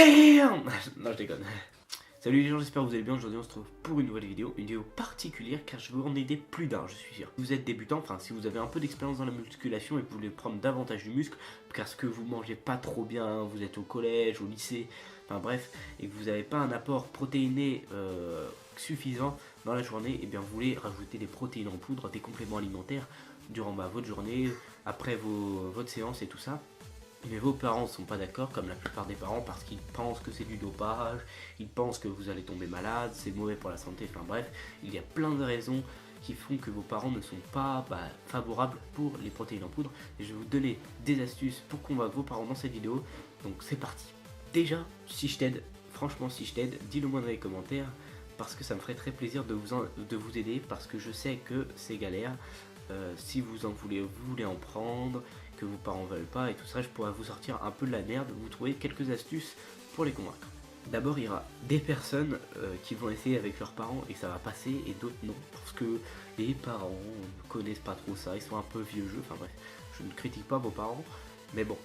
Damn. Non, je déconne. Salut les gens, j'espère que vous allez bien. Aujourd'hui on se retrouve pour une nouvelle vidéo, une vidéo particulière car je veux en aider plus d'un, je suis sûr. Si vous êtes débutant, enfin si vous avez un peu d'expérience dans la musculation et que vous voulez prendre davantage du muscle parce que vous mangez pas trop bien, vous êtes au collège, au lycée, enfin bref, et que vous n'avez pas un apport protéiné suffisant dans la journée, et bien vous voulez rajouter des protéines en poudre, des compléments alimentaires durant votre journée, après votre séance et tout ça. Mais vos parents ne sont pas d'accord, comme la plupart des parents, parce qu'ils pensent que c'est du dopage, ils pensent que vous allez tomber malade, c'est mauvais pour la santé, enfin bref, il y a plein de raisons qui font que vos parents ne sont pas favorables pour les protéines en poudre. Et je vais vous donner des astuces pour convaincre vos parents dans cette vidéo, donc c'est parti. Déjà, si je t'aide, franchement si je t'aide, dis-le moi dans les commentaires, parce que ça me ferait très plaisir de vous aider, parce que je sais que c'est galère. Si vous voulez en prendre, que vos parents veulent pas et tout ça, je pourrais vous sortir un peu de la merde, vous trouver quelques astuces pour les convaincre. D'abord, il y aura des personnes qui vont essayer avec leurs parents et ça va passer, et d'autres non, parce que les parents ne connaissent pas trop ça, ils sont un peu vieux jeu, enfin bref, je ne critique pas vos parents, mais bon,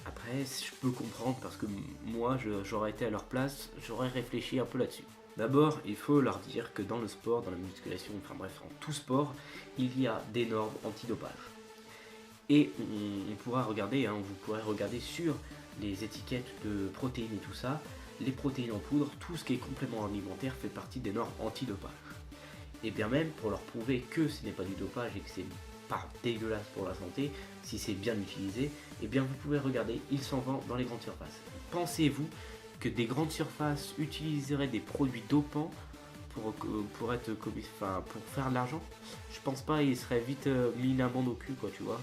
après je peux comprendre parce que moi j'aurais été à leur place, j'aurais réfléchi un peu là-dessus. D'abord, il faut leur dire que dans le sport, dans la musculation, enfin bref, en tout sport, il y a des normes antidopage. Et on pourra regarder, vous pourrez regarder sur les étiquettes de protéines et tout ça, les protéines en poudre, tout ce qui est complément alimentaire fait partie des normes antidopage. Et bien même, pour leur prouver que ce n'est pas du dopage et que c'est pas dégueulasse pour la santé, si c'est bien utilisé, et bien vous pouvez regarder, il s'en vend dans les grandes surfaces. Pensez-vous que des grandes surfaces utiliseraient des produits dopants pour faire de l'argent? Je pense pas, ils seraient vite mis une amende au cul, quoi, tu vois.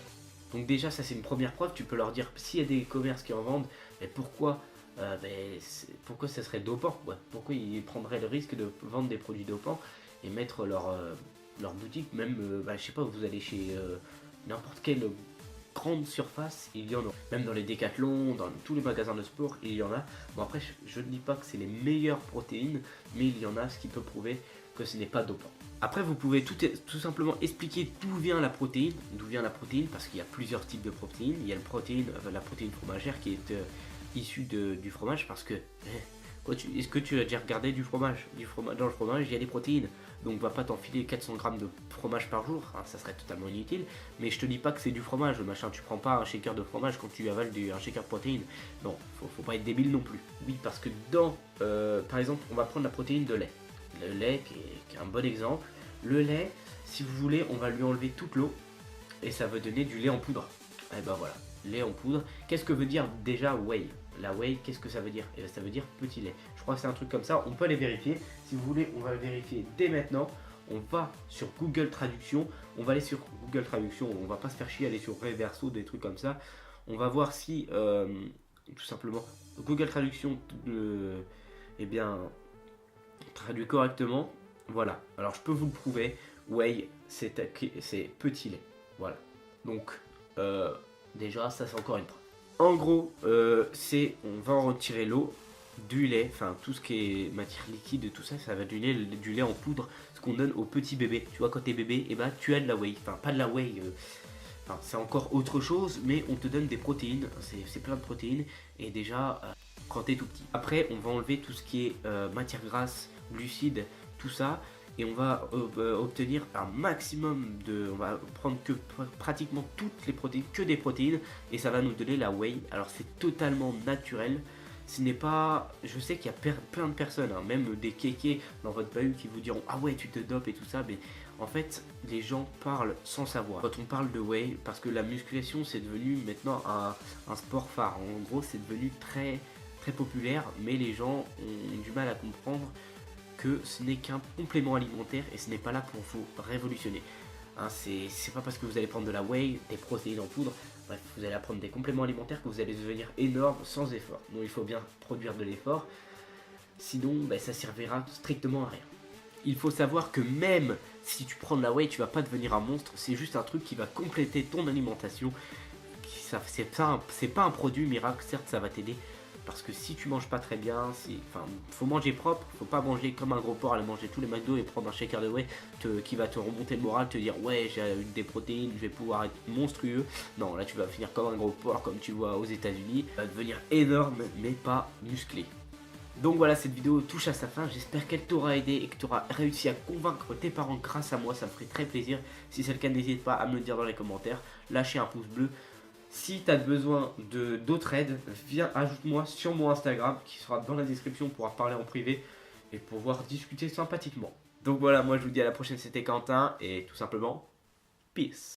Donc déjà, ça c'est une première preuve. Tu peux leur dire, s'il y a des commerces qui en vendent, mais pourquoi ça serait dopant, ouais. Pourquoi ils prendraient le risque de vendre des produits dopants et mettre leur boutique, même, je sais pas, vous allez chez n'importe quelle grande surface, il y en a. Même dans les Décathlon, dans tous les magasins de sport, il y en a. Bon après, je ne dis pas que c'est les meilleures protéines, mais il y en a, ce qui peut prouver que ce n'est pas dopant. Après, vous pouvez tout simplement expliquer d'où vient la protéine, parce qu'il y a plusieurs types de protéines. Il y a la protéine fromagère qui est issue du fromage, parce que est-ce que tu as déjà regardé du fromage? Dans le fromage, il y a des protéines. Donc va pas t'enfiler 400 grammes de fromage par jour, ça serait totalement inutile. Mais je te dis pas que c'est du fromage, le machin. Tu prends pas un shaker de fromage quand tu avales un shaker de protéines. Non, faut pas être débile non plus. Oui, parce que par exemple, on va prendre la protéine de lait. Le lait qui est un bon exemple. Le lait, si vous voulez, on va lui enlever toute l'eau et ça va donner du lait en poudre. Et ben voilà, lait en poudre. Qu'est-ce que veut dire déjà whey? La whey, qu'est-ce que ça veut dire? Et ben ça veut dire petit lait. Je crois que c'est un truc comme ça, on peut aller vérifier. Si vous voulez, on va le vérifier dès maintenant. On va sur Google Traduction. On va aller sur Google Traduction, on va pas se faire chier, aller sur Reverso, des trucs comme ça. On va voir si, tout simplement, Google Traduction, traduit correctement. Voilà, alors je peux vous le prouver. Whey, c'est petit lait. Voilà, donc déjà ça c'est encore une preuve. En gros, on va en retirer l'eau, du lait, enfin tout ce qui est matière liquide, tout ça, ça va donner du lait en poudre, ce qu'on donne aux petits bébés. Tu vois, quand t'es bébé, et tu as de la whey, enfin pas de la whey, c'est encore autre chose, mais on te donne des protéines, c'est plein de protéines, et déjà quand t'es tout petit. Après, on va enlever tout ce qui est matière grasse, glucides, tout ça, et on va obtenir un maximum on va prendre pratiquement toutes les protéines, que des protéines, et ça va nous donner la whey. Alors c'est totalement naturel. Ce n'est pas, je sais qu'il y a plein de personnes, même des kékés dans votre bahut qui vous diront ah ouais tu te dopes et tout ça, mais en fait les gens parlent sans savoir. Quand on parle de whey, parce que la musculation c'est devenu maintenant un sport phare, en gros c'est devenu très très populaire, mais les gens ont du mal à comprendre que ce n'est qu'un complément alimentaire et ce n'est pas là pour vous révolutionner. C'est pas parce que vous allez prendre de la whey, des protéines en poudre, bref, vous allez prendre des compléments alimentaires que vous allez devenir énorme sans effort. Donc il faut bien produire de l'effort, sinon ça servira strictement à rien. Il faut savoir que même si tu prends de la whey, tu vas pas devenir un monstre, c'est juste un truc qui va compléter ton alimentation. C'est pas un produit miracle, certes ça va t'aider, Parce que si tu manges pas très bien, faut manger propre, faut pas manger comme un gros porc, aller manger tous les McDo et prendre un shaker de whey qui va te remonter le moral, te dire ouais j'ai des protéines, je vais pouvoir être monstrueux. Non, là tu vas finir comme un gros porc comme tu vois aux États-Unis, va devenir énorme mais pas musclé. Donc voilà, cette vidéo touche à sa fin, j'espère qu'elle t'aura aidé et que tu auras réussi à convaincre tes parents grâce à moi, ça me ferait très plaisir. Si c'est le cas, n'hésite pas à me le dire dans les commentaires, lâchez un pouce bleu. Si tu as besoin d'autres aides, viens, ajoute-moi sur mon Instagram qui sera dans la description pour pouvoir parler en privé et pouvoir discuter sympathiquement. Donc voilà, moi je vous dis à la prochaine, c'était Quentin et tout simplement, peace.